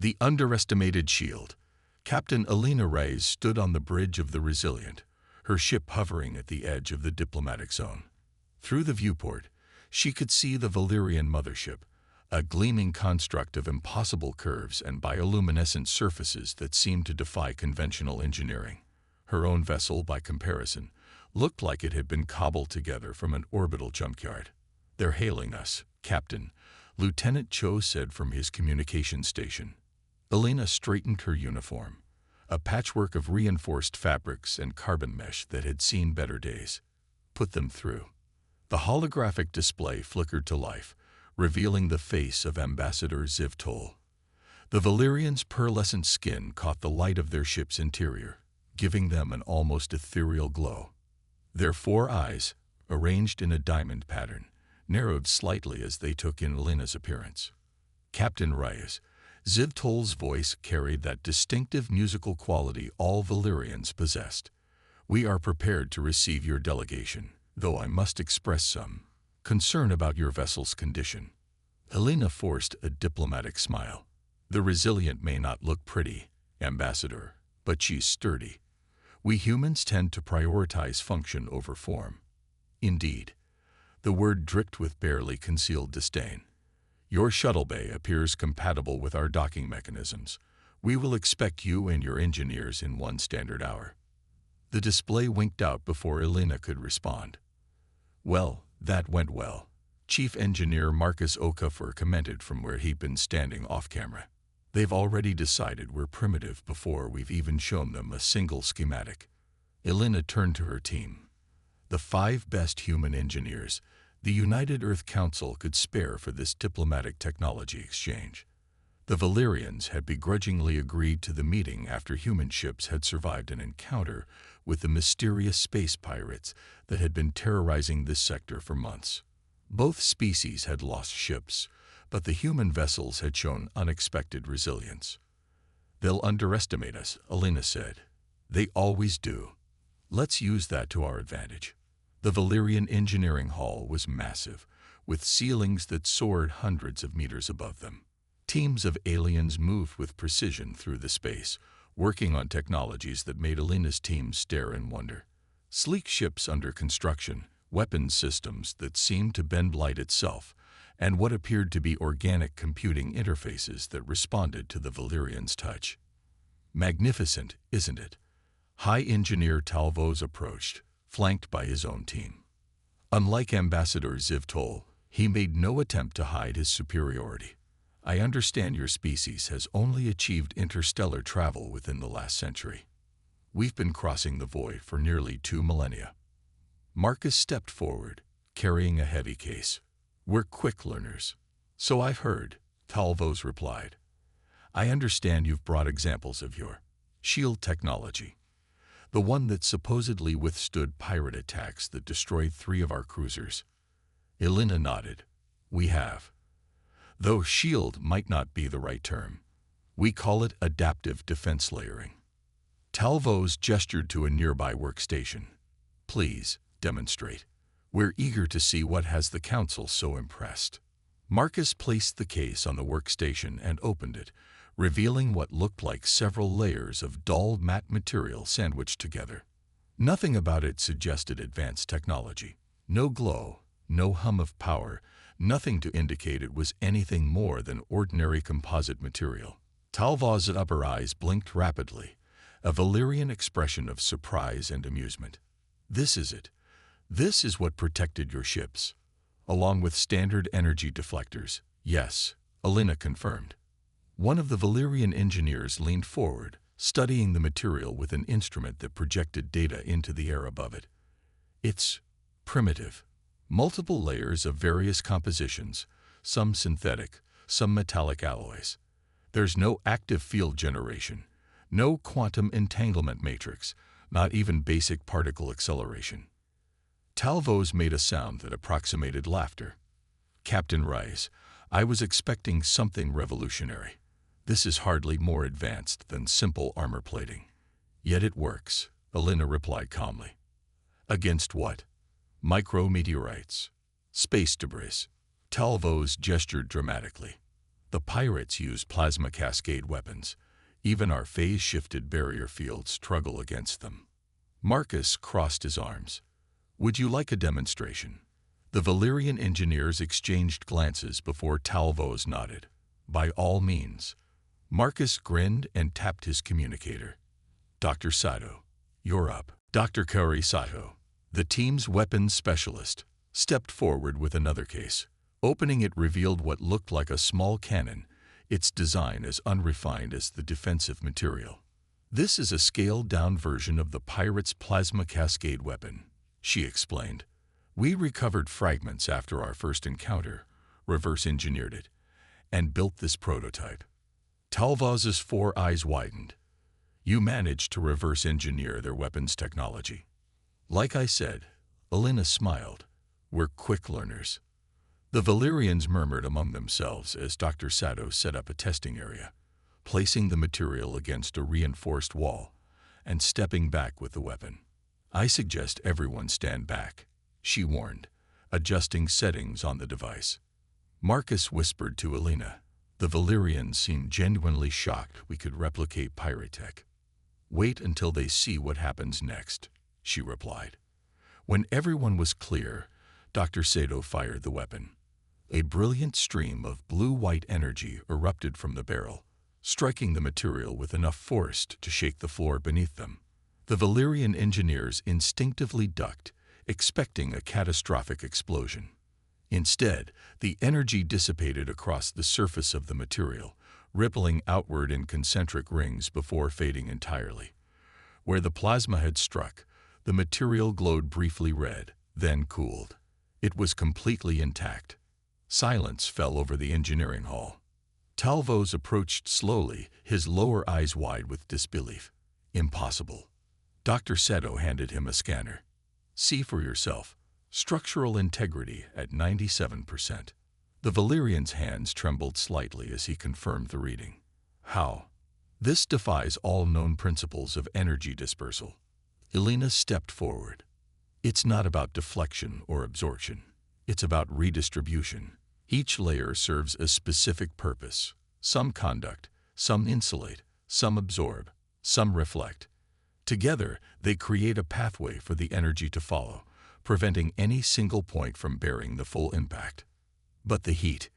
The underestimated shield. Captain Alina Reyes stood on the bridge of the Resilient, her ship hovering at the edge of the diplomatic zone. Through the viewport, she could see the Valyrian mothership, a gleaming construct of impossible curves and bioluminescent surfaces that seemed to defy conventional engineering. Her own vessel, by comparison, looked like it had been cobbled together from an orbital junkyard. "They're hailing us, Captain," Lieutenant Cho said from his communication station. Alina straightened her uniform, a patchwork of reinforced fabrics and carbon mesh that had seen better days. "Put them through." The holographic display flickered to life, revealing the face of Ambassador Zivtol. The Valyrians' pearlescent skin caught the light of their ship's interior, giving them an almost ethereal glow. Their 4 eyes, arranged in a diamond pattern, narrowed slightly as they took in Alina's appearance. "Captain Reyes," Zivtol's voice carried that distinctive musical quality all Valyrians possessed. "We are prepared to receive your delegation, though I must express some concern about your vessel's condition." Alina forced a diplomatic smile. "The Resilient may not look pretty, Ambassador, but she's sturdy. We humans tend to prioritize function over form." "Indeed." The word dripped with barely concealed disdain. "Your shuttle bay appears compatible with our docking mechanisms. We will expect you and your engineers in 1 standard hour." The display winked out before Alina could respond. "Well, that went well," Chief Engineer Marcus Okafor commented from where he'd been standing off-camera. "They've already decided we're primitive before we've even shown them a single schematic." Alina turned to her team. The 5 best human engineers the United Earth Council could spare for this diplomatic technology exchange. The Valyrians had begrudgingly agreed to the meeting after human ships had survived an encounter with the mysterious space pirates that had been terrorizing this sector for months. Both species had lost ships, but the human vessels had shown unexpected resilience. "They'll underestimate us," Alina said. "They always do. Let's use that to our advantage." The Valyrian engineering hall was massive, with ceilings that soared hundreds of meters above them. Teams of aliens moved with precision through the space, working on technologies that made Alina's team stare in wonder. Sleek ships under construction, weapons systems that seemed to bend light itself, and what appeared to be organic computing interfaces that responded to the Valyrians' touch. "Magnificent, isn't it?" High Engineer Talvos approached, flanked by his own team. Unlike Ambassador Zivtol, he made no attempt to hide his superiority. "I understand your species has only achieved interstellar travel within the last century. We've been crossing the void for nearly 2 millennia." Marcus stepped forward, carrying a heavy case. "We're quick learners." "So I've heard," Talvos replied. "I understand you've brought examples of your shield technology. The one that supposedly withstood pirate attacks that destroyed 3 of our cruisers." Alina nodded. "We have. Though shield might not be the right term. We call it adaptive defense layering." Talvos gestured to a nearby workstation. "Please, demonstrate. We're eager to see what has the Council so impressed." Marcus placed the case on the workstation and opened it, revealing what looked like several layers of dull matte material sandwiched together. Nothing about it suggested advanced technology. No glow, no hum of power, nothing to indicate it was anything more than ordinary composite material. Talvos' upper eyes blinked rapidly, a Valyrian expression of surprise and amusement. "This is it. This is what protected your ships." "Along with standard energy deflectors, yes," Alina confirmed. One of the Valyrian engineers leaned forward, studying the material with an instrument that projected data into the air above it. "It's primitive. Multiple layers of various compositions, some synthetic, some metallic alloys. There's no active field generation, no quantum entanglement matrix, not even basic particle acceleration." Talvos made a sound that approximated laughter. "Captain Reyes, I was expecting something revolutionary. This is hardly more advanced than simple armor plating." "Yet it works," Alina replied calmly. "Against what?" "Micrometeorites. Space debris." Talvos gestured dramatically. The pirates use plasma cascade weapons. Even our phase-shifted barrier fields struggle against them. Marcus crossed his arms. Would you like a demonstration? The Valyrian engineers exchanged glances before Talvos nodded. By all means. Marcus grinned and tapped his communicator. Dr. Sato, you're up. Dr. Kari Sato, the team's weapons specialist, stepped forward with another case. Opening it revealed what looked like a small cannon, its design as unrefined as the defensive material. This is a scaled-down version of the pirate's plasma cascade weapon, she explained. We recovered fragments after our first encounter, reverse-engineered it, and built this prototype. Talvos's four eyes widened. You managed to reverse-engineer their weapons technology. Like I said, Elena smiled. We're quick learners. The Valyrians murmured among themselves as Dr. Sato set up a testing area, placing the material against a reinforced wall and stepping back with the weapon. I suggest everyone stand back, she warned, adjusting settings on the device. Marcus whispered to Elena. The Valyrians seemed genuinely shocked we could replicate pirate tech. Wait until they see what happens next, she replied. When everyone was clear, Dr. Sato fired the weapon. A brilliant stream of blue-white energy erupted from the barrel, striking the material with enough force to shake the floor beneath them. The Valyrian engineers instinctively ducked, expecting a catastrophic explosion. Instead, the energy dissipated across the surface of the material, rippling outward in concentric rings before fading entirely. Where the plasma had struck, the material glowed briefly red, then cooled. It was completely intact. Silence fell over the engineering hall. Talvos approached slowly, his lower eyes wide with disbelief. Impossible. Dr. Sato handed him a scanner. See for yourself. Structural integrity at 97%. The Valyrian's hands trembled slightly as he confirmed the reading. How? This defies all known principles of energy dispersal. Elena stepped forward. It's not about deflection or absorption. It's about redistribution. Each layer serves a specific purpose. Some conduct, some insulate, some absorb, some reflect. Together, they create a pathway for the energy to follow, preventing any single point from bearing the full impact. But the heat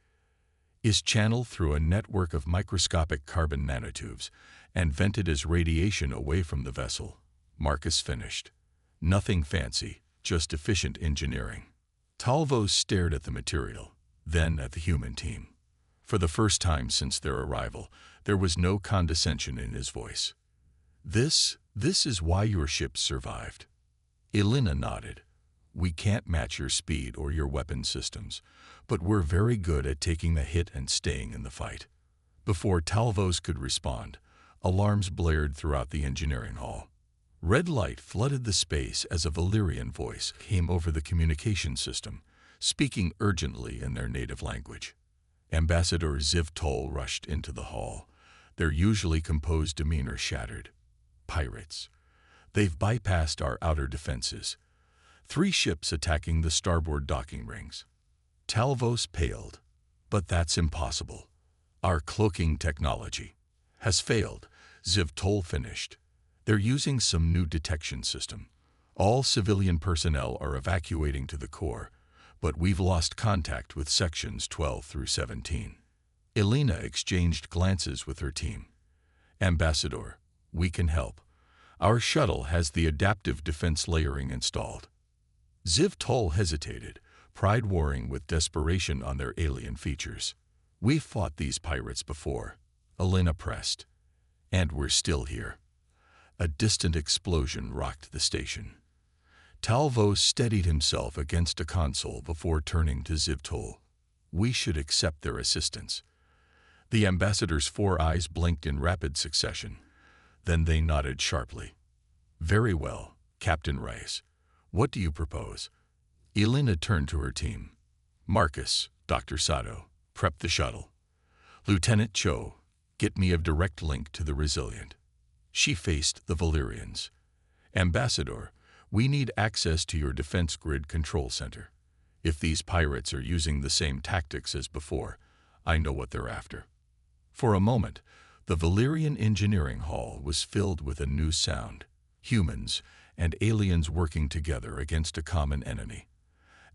is channeled through a network of microscopic carbon nanotubes and vented as radiation away from the vessel. Marcus finished. Nothing fancy, just efficient engineering. Talvos stared at the material, then at the human team. For the first time since their arrival, there was no condescension in his voice. This is why your ship survived. Elena nodded. We can't match your speed or your weapon systems, but we're very good at taking the hit and staying in the fight. Before Talvos could respond, alarms blared throughout the engineering hall. Red light flooded the space as a Valyrian voice came over the communication system, speaking urgently in their native language. Ambassador Ziv Tol rushed into the hall, their usually composed demeanor shattered. Pirates. They've bypassed our outer defenses. 3 ships attacking the starboard docking rings. Talvos paled. But that's impossible. Our cloaking technology has failed, Ziv Tol finished. They're using some new detection system. All civilian personnel are evacuating to the core, but we've lost contact with sections 12 through 17. Elena exchanged glances with her team. Ambassador, we can help. Our shuttle has the adaptive defense layering installed. Ziv Tol hesitated, pride warring with desperation on their alien features. We've fought these pirates before, Elena pressed. And we're still here. A distant explosion rocked the station. Talvos steadied himself against a console before turning to Ziv Tol. We should accept their assistance. The ambassador's 4 eyes blinked in rapid succession. Then they nodded sharply. Very well, Captain Rice. What do you propose? Elena turned to her team. Marcus, Dr. Sato, prep the shuttle. Lieutenant Cho, get me a direct link to the Resilient. She faced the Valyrians. Ambassador, we need access to your defense grid control center. If these pirates are using the same tactics as before, I know what they're after." For a moment, the Valyrian engineering hall was filled with a new sound: humans and aliens working together against a common enemy.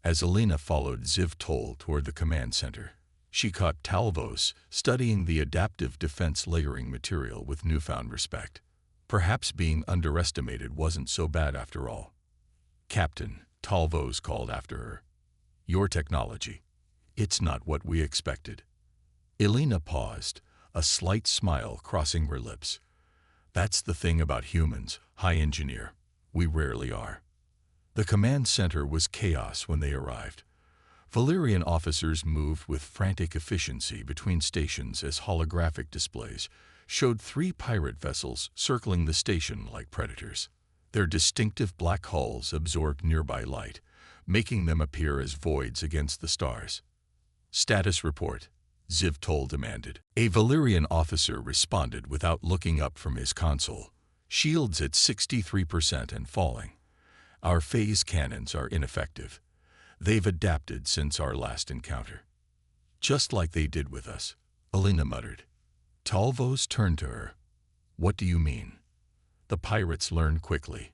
As Alina followed Ziv Tol toward the command center, she caught Talvos studying the adaptive defense layering material with newfound respect. Perhaps being underestimated wasn't so bad after all. "Captain," Talvos called after her. "Your technology. It's not what we expected." Alina paused, a slight smile crossing her lips. "That's the thing about humans, High Engineer. We rarely are." The command center was chaos when they arrived. Valyrian officers moved with frantic efficiency between stations as holographic displays showed 3 pirate vessels circling the station like predators. Their distinctive black hulls absorbed nearby light, making them appear as voids against the stars. "Status report," Ziv Tol demanded. A Valyrian officer responded without looking up from his console. "Shields at 63% and falling. Our phase cannons are ineffective. They've adapted since our last encounter." "Just like they did with us," Alina muttered. Talvos turned to her. "What do you mean?" "The pirates learn quickly.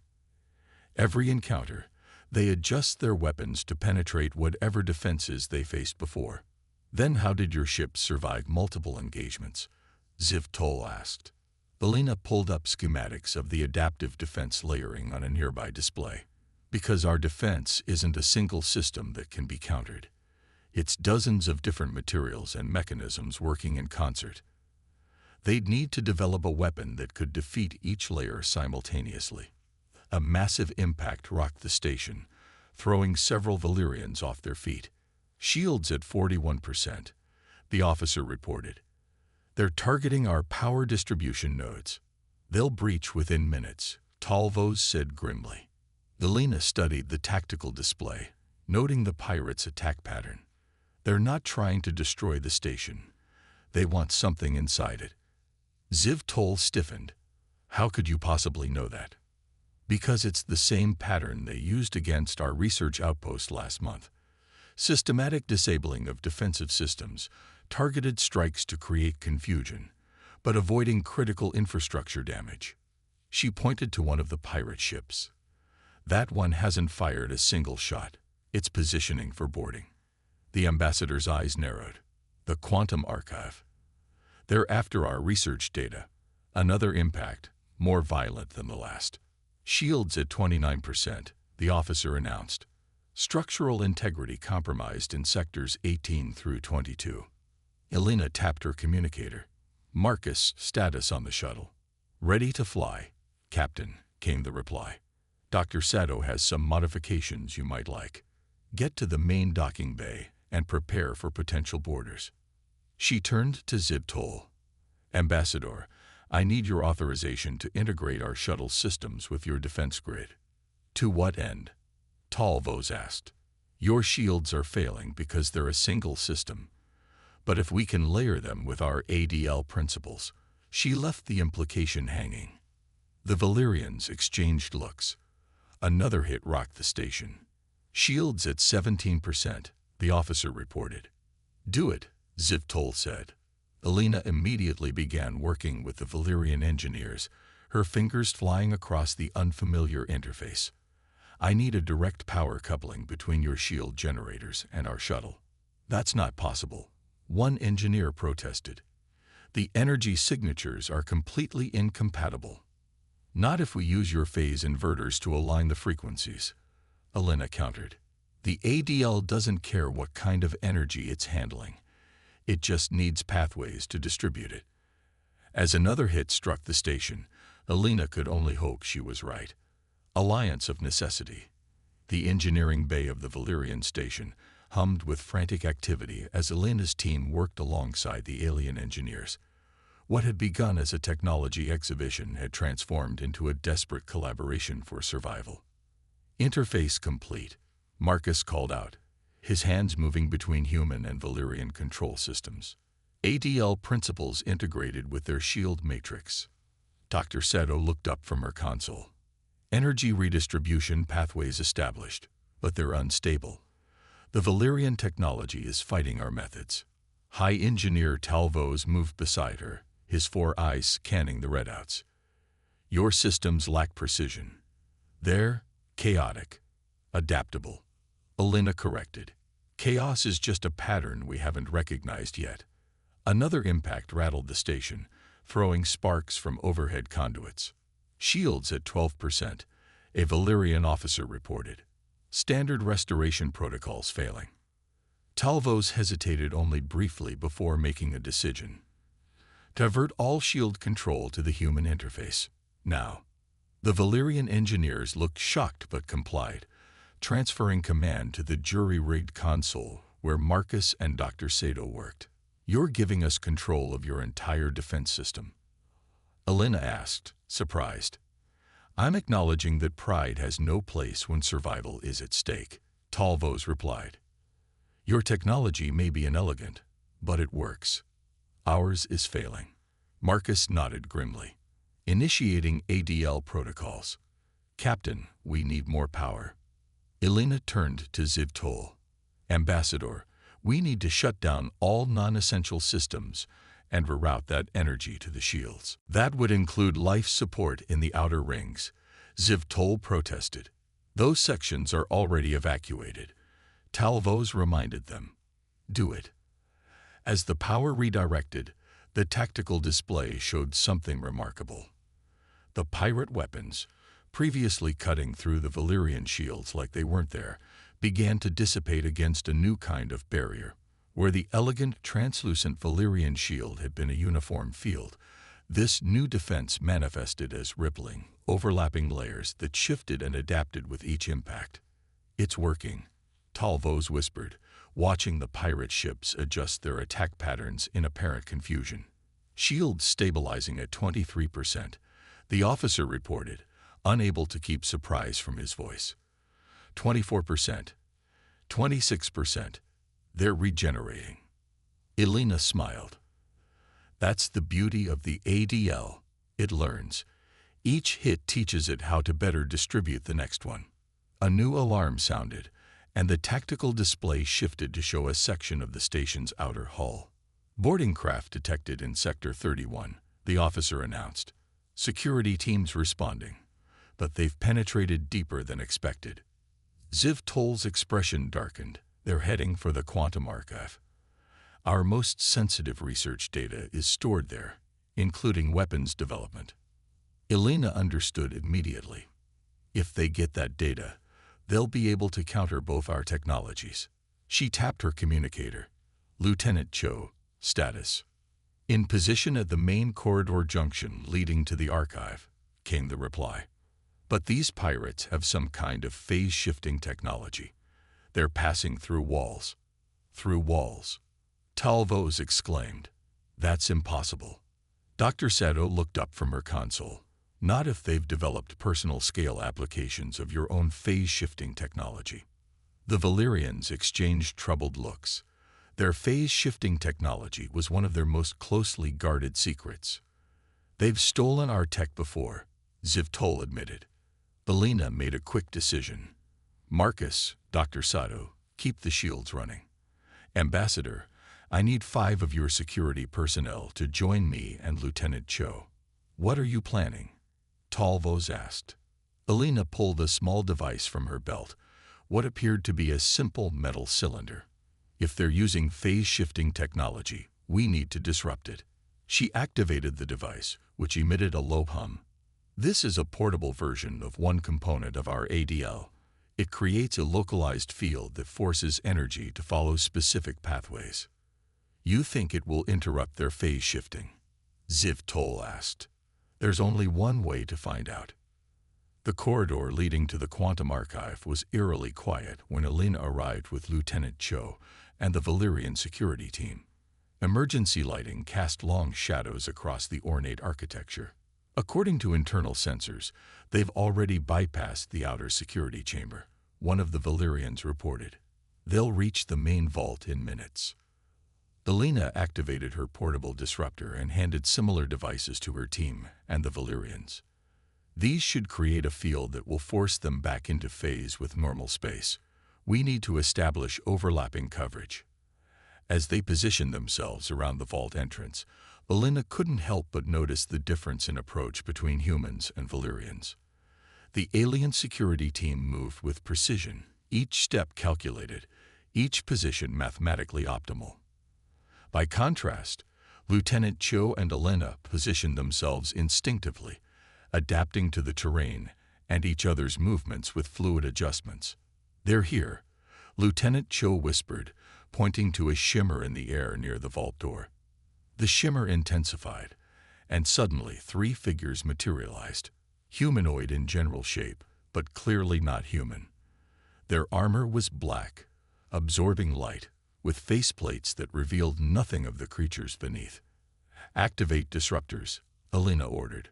Every encounter, they adjust their weapons to penetrate whatever defenses they faced before." "Then how did your ships survive multiple engagements?" Ziv Tol asked. Alina pulled up schematics of the adaptive defense layering on a nearby display. "Because our defense isn't a single system that can be countered. It's dozens of different materials and mechanisms working in concert. They'd need to develop a weapon that could defeat each layer simultaneously." A massive impact rocked the station, throwing several Valyrians off their feet. "Shields at 41%, the officer reported. "They're targeting our power distribution nodes. They'll breach within minutes," Talvos said grimly. Alina studied the tactical display, noting the pirates' attack pattern. "They're not trying to destroy the station. They want something inside it." Ziv Tol stiffened. "How could you possibly know that?" "Because it's the same pattern they used against our research outpost last month. Systematic disabling of defensive systems, targeted strikes to create confusion, but avoiding critical infrastructure damage." She pointed to one of the pirate ships. "That one hasn't fired a single shot. It's positioning for boarding." The ambassador's eyes narrowed. "The Quantum Archive. They're after our research data. Another impact, more violent than the last." "Shields at 29%, the officer announced. "Structural integrity compromised in sectors 18 through 22. Alina tapped her communicator. "Marcus, status on the shuttle." "Ready to fly, Captain," came the reply. "Dr. Sato has some modifications you might like. Get to the main docking bay and prepare for potential boarders." She turned to Ziv Tol. "Ambassador, I need your authorization to integrate our shuttle systems with your defense grid." "To what end?" Talvos asked. "Your shields are failing because they're a single system. But if we can layer them with our ADL principles." She left the implication hanging. The Valyrians exchanged looks. Another hit rocked the station. "Shields at 17%, the officer reported. "Do it," Ziv Tol said. Alina immediately began working with the Valyrian engineers, her fingers flying across the unfamiliar interface. "I need a direct power coupling between your shield generators and our shuttle." "That's not possible," one engineer protested. "The energy signatures are completely incompatible." "Not if we use your phase inverters to align the frequencies," Alina countered. "The ADL doesn't care what kind of energy it's handling. It just needs pathways to distribute it." As another hit struck the station, Alina could only hope she was right. Alliance of necessity. The engineering bay of the Valyrian station hummed with frantic activity as Alina's team worked alongside the alien engineers. What had begun as a technology exhibition had transformed into a desperate collaboration for survival. "Interface complete," Marcus called out, his hands moving between human and Valyrian control systems. ADL principles integrated with their shield matrix. Dr. Sato looked up from her console. "Energy redistribution pathways established, but they're unstable. The Valyrian technology is fighting our methods." High Engineer Talvos moved beside her, his 4 eyes scanning the readouts. Your systems lack precision. They're chaotic, adaptable. Elena corrected. Chaos is just a pattern we haven't recognized yet. Another impact rattled the station, throwing sparks from overhead conduits. Shields at 12%, a Valyrian officer reported. Standard restoration protocols failing. Talvos hesitated only briefly before making a decision. Divert all shield control to the human interface. Now. The Valyrian engineers looked shocked but complied, transferring command to the jury-rigged console where Marcus and Dr. Sato worked. You're giving us control of your entire defense system? Elena asked, surprised. I'm acknowledging that pride has no place when survival is at stake, Talvos replied. Your technology may be inelegant, but it works. Ours is failing. Marcus nodded grimly. Initiating ADL protocols. Captain, we need more power. Elena turned to Ziv Tol. Ambassador, we need to shut down all non-essential systems and reroute that energy to the shields. That would include life support in the outer rings, Ziv Tol protested. Those sections are already evacuated. Talvos reminded them. Do it. As the power redirected, the tactical display showed something remarkable. The pirate weapons, previously cutting through the Valyrian shields like they weren't there, began to dissipate against a new kind of barrier. Where the elegant, translucent Valyrian shield had been a uniform field, this new defense manifested as rippling, overlapping layers that shifted and adapted with each impact. It's working, Talvos whispered, watching the pirate ships adjust their attack patterns in apparent confusion. Shields stabilizing at 23%, the officer reported, unable to keep surprise from his voice. 24%, 26%. They're regenerating. Elena smiled. That's the beauty of the ADL. It learns. Each hit teaches it how to better distribute the next one. A new alarm sounded, and the tactical display shifted to show a section of the station's outer hull. Boarding craft detected in Sector 31, the officer announced. Security teams responding, but they've penetrated deeper than expected. Ziv Tol's expression darkened. They're heading for the quantum archive. Our most sensitive research data is stored there, including weapons development. Elena understood immediately. If they get that data, they'll be able to counter both our technologies. She tapped her communicator. Lieutenant Cho, status. In position at the main corridor junction leading to the archive, came the reply. But these pirates have some kind of phase-shifting technology. They're passing through walls. Through walls. Talvos exclaimed. That's impossible. Dr. Sato looked up from her console. Not if they've developed personal-scale applications of your own phase-shifting technology. The Valyrians exchanged troubled looks. Their phase-shifting technology was one of their most closely guarded secrets. They've stolen our tech before, Ziv Tol admitted. Elena made a quick decision. Marcus, Dr. Sato, keep the shields running. Ambassador, I need 5 of your security personnel to join me and Lieutenant Cho. What are you planning? Talvos asked. Elena pulled a small device from her belt, what appeared to be a simple metal cylinder. If they're using phase-shifting technology, we need to disrupt it. She activated the device, which emitted a low hum. This is a portable version of one component of our ADL. It creates a localized field that forces energy to follow specific pathways. You think it will interrupt their phase shifting? Ziv Tol asked. There's only one way to find out. The corridor leading to the quantum archive was eerily quiet when Elena arrived with Lieutenant Cho and the Valyrian security team. Emergency lighting cast long shadows across the ornate architecture. According to internal sensors, they've already bypassed the outer security chamber, one of the Valyrians reported. They'll reach the main vault in minutes. Elena activated her portable disruptor and handed similar devices to her team and the Valyrians. These should create a field that will force them back into phase with normal space. We need to establish overlapping coverage. As they positioned themselves around the vault entrance, Alina couldn't help but notice the difference in approach between humans and Valyrians. The alien security team moved with precision, each step calculated, each position mathematically optimal. By contrast, Lieutenant Cho and Alina positioned themselves instinctively, adapting to the terrain and each other's movements with fluid adjustments. "They're here," Lieutenant Cho whispered, pointing to a shimmer in the air near the vault door. The shimmer intensified, and suddenly 3 figures materialized, humanoid in general shape, but clearly not human. Their armor was black, absorbing light, with faceplates that revealed nothing of the creatures beneath. "Activate disruptors," Alina ordered.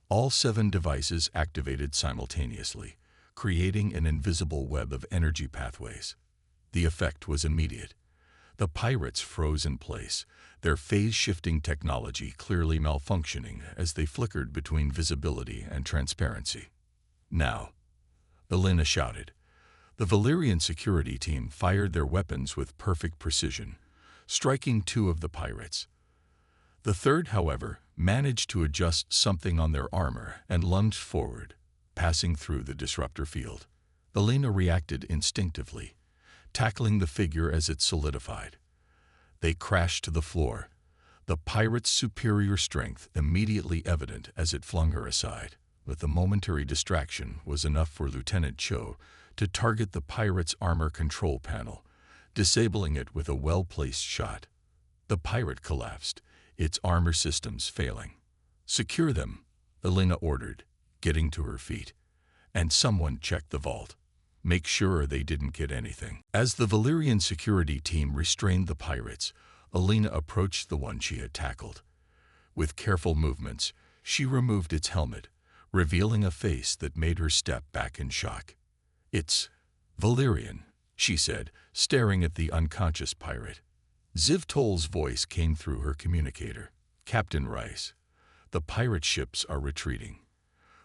All 7 devices activated simultaneously, creating an invisible web of energy pathways. The effect was immediate. The pirates froze in place, their phase-shifting technology clearly malfunctioning as they flickered between visibility and transparency. "Now," Alina shouted. The Valyrian security team fired their weapons with perfect precision, striking 2 of the pirates. The third, however, managed to adjust something on their armor and lunged forward, passing through the disruptor field. Alina reacted instinctively, tackling the figure as it solidified. They crashed to the floor, the pirate's superior strength immediately evident as it flung her aside. But the momentary distraction was enough for Lieutenant Cho to target the pirate's armor control panel, disabling it with a well-placed shot. The pirate collapsed, its armor systems failing. "Secure them," Alina ordered, getting to her feet. "And someone check the vault. Make sure they didn't get anything." As the Valyrian security team restrained the pirates, Alina approached the one she had tackled. With careful movements, she removed its helmet, revealing a face that made her step back in shock. "It's Valyrian," she said, staring at the unconscious pirate. Ziv Toll's voice came through her communicator. "Captain Rice, the pirate ships are retreating.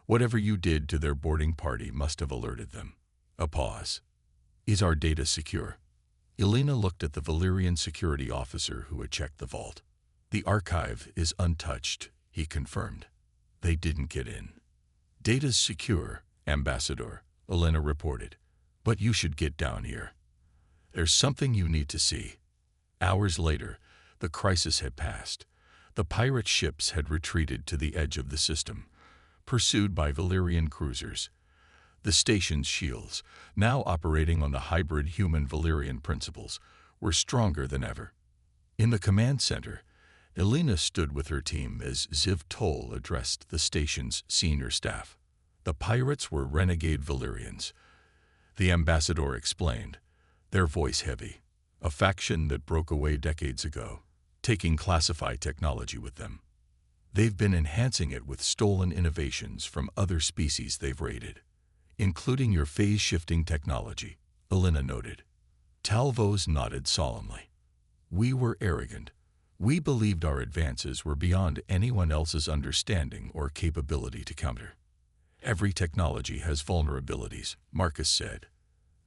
Whatever you did to their boarding party must have alerted them." A pause. "Is our data secure?" Alina looked at the Valyrian security officer who had checked the vault. "The archive is untouched," he confirmed. "They didn't get in." "Data's secure, Ambassador," Alina reported. "But you should get down here. There's something you need to see." Hours later, the crisis had passed. The pirate ships had retreated to the edge of the system, pursued by Valyrian cruisers. The station's shields, now operating on the hybrid human-Valyrian principles, were stronger than ever. In the command center, Alina stood with her team as Ziv Toll addressed the station's senior staff. "The pirates were renegade Valyrians," the ambassador explained, their voice heavy. "A faction that broke away decades ago, taking classified technology with them. They've been enhancing it with stolen innovations from other species they've raided, including your phase-shifting technology," Alina noted. Talvos nodded solemnly. "We were arrogant. We believed our advances were beyond anyone else's understanding or capability to counter. Every technology has vulnerabilities," Marcus said.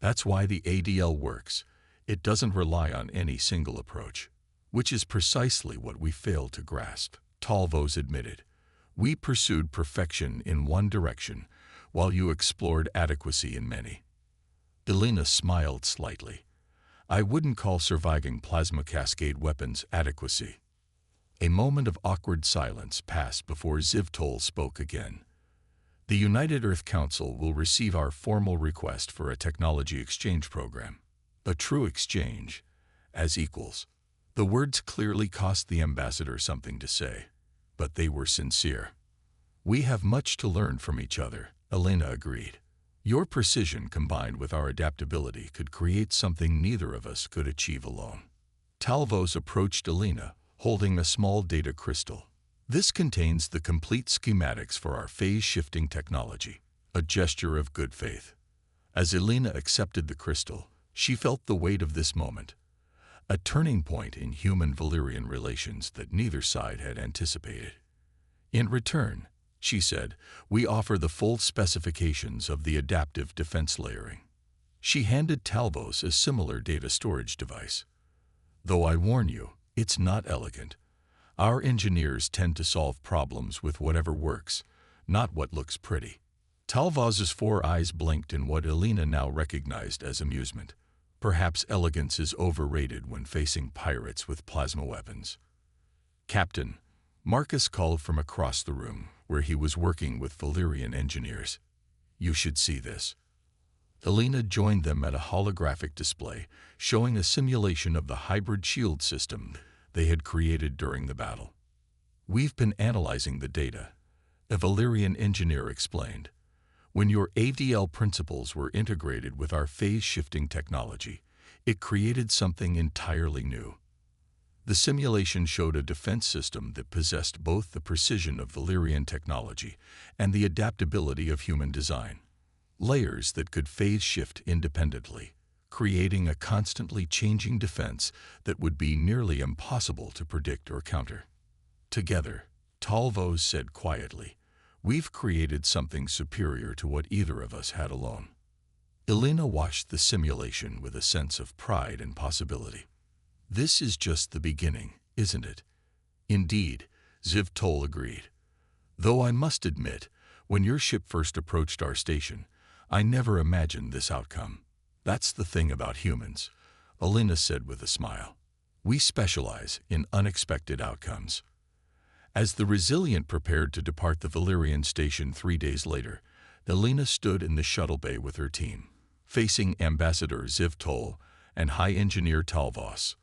"That's why the ADL works. It doesn't rely on any single approach." "Which is precisely what we failed to grasp," Talvos admitted. "We pursued perfection in one direction, while you explored adequacy in many." Alina smiled slightly. "I wouldn't call surviving plasma cascade weapons adequacy." A moment of awkward silence passed before Ziv Toll spoke again. "The United Earth Council will receive our formal request for a technology exchange program. A true exchange, as equals." The words clearly cost the ambassador something to say, but they were sincere. "We have much to learn from each other," Alina agreed. "Your precision combined with our adaptability could create something neither of us could achieve alone." Talvos approached Alina, holding a small data crystal. "This contains the complete schematics for our phase-shifting technology," a gesture of good faith. As Alina accepted the crystal, she felt the weight of this moment, a turning point in human-Valyrian relations that neither side had anticipated. "In return," she said, "we offer the full specifications of the adaptive defense layering." She handed Talvos a similar data storage device. Though I warn you, it's not elegant. Our engineers tend to solve problems with whatever works, not what looks pretty. Talvaz's 4 eyes blinked in what Elena now recognized as amusement. Perhaps elegance is overrated when facing pirates with plasma weapons. Captain, Marcus called from across the room, where he was working with Valyrian engineers. You should see this. Elena joined them at a holographic display showing a simulation of the hybrid shield system they had created during the battle. We've been analyzing the data, a Valyrian engineer explained. When your ADL principles were integrated with our phase-shifting technology, it created something entirely new. The simulation showed a defense system that possessed both the precision of Valyrian technology and the adaptability of human design. Layers that could phase-shift independently, creating a constantly changing defense that would be nearly impossible to predict or counter. Together, Talvos said quietly, we've created something superior to what either of us had alone. Elena watched the simulation with a sense of pride and possibility. This is just the beginning, isn't it? Indeed, Ziv Tol agreed. Though I must admit, when your ship first approached our station, I never imagined this outcome. That's the thing about humans, Elena said with a smile. We specialize in unexpected outcomes. As the Resilient prepared to depart the Valyrian station 3 days later, Elena stood in the shuttle bay with her team, facing Ambassador Ziv Tol and High Engineer Talvos.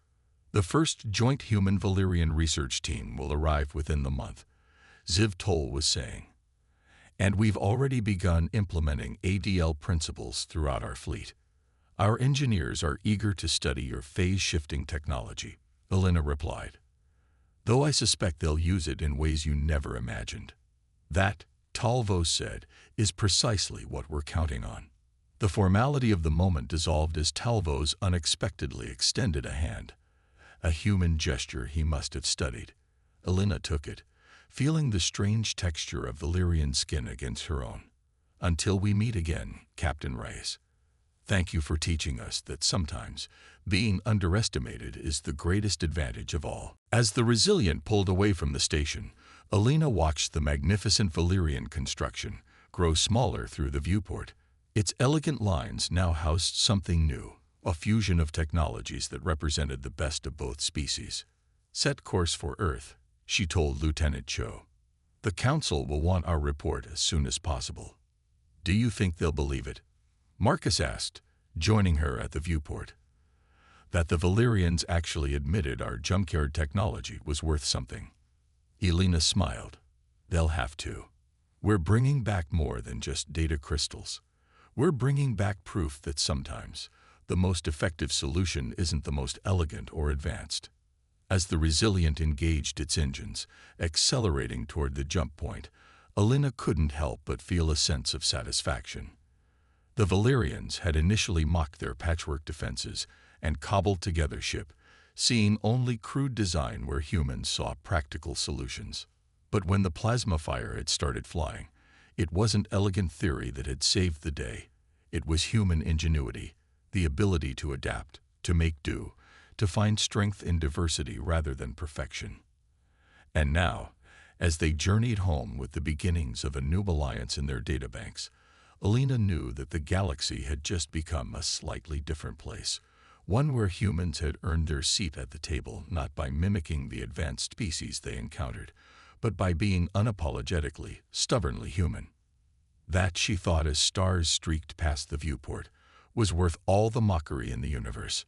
The first joint human-Valyrian research team will arrive within the month, Ziv Tol was saying. And we've already begun implementing ADL principles throughout our fleet. Our engineers are eager to study your phase-shifting technology, Elena replied. Though I suspect they'll use it in ways you never imagined. That, Talvos said, is precisely what we're counting on. The formality of the moment dissolved as Talvos unexpectedly extended a hand. A human gesture he must have studied. Elena took it, feeling the strange texture of Valyrian skin against her own. Until we meet again, Captain Reyes. Thank you for teaching us that sometimes being underestimated is the greatest advantage of all. As the Resilient pulled away from the station, Elena watched the magnificent Valyrian construction grow smaller through the viewport. Its elegant lines now housed something new, a fusion of technologies that represented the best of both species. Set course for Earth, she told Lieutenant Cho. The Council will want our report as soon as possible. Do you think they'll believe it? Marcus asked, joining her at the viewport. That the Valyrians actually admitted our junkyard technology was worth something. Elena smiled. They'll have to. We're bringing back more than just data crystals. We're bringing back proof that sometimes the most effective solution isn't the most elegant or advanced. As the Resilient engaged its engines, accelerating toward the jump point, Elena couldn't help but feel a sense of satisfaction. The Valyrians had initially mocked their patchwork defenses and cobbled together ship, seeing only crude design where humans saw practical solutions. But when the plasma fire had started flying, it wasn't elegant theory that had saved the day. It was human ingenuity, the ability to adapt, to make do, to find strength in diversity rather than perfection. And now, as they journeyed home with the beginnings of a new alliance in their databanks, Elena knew that the galaxy had just become a slightly different place, one where humans had earned their seat at the table not by mimicking the advanced species they encountered, but by being unapologetically, stubbornly human. That, she thought as stars streaked past the viewport, was worth all the mockery in the universe.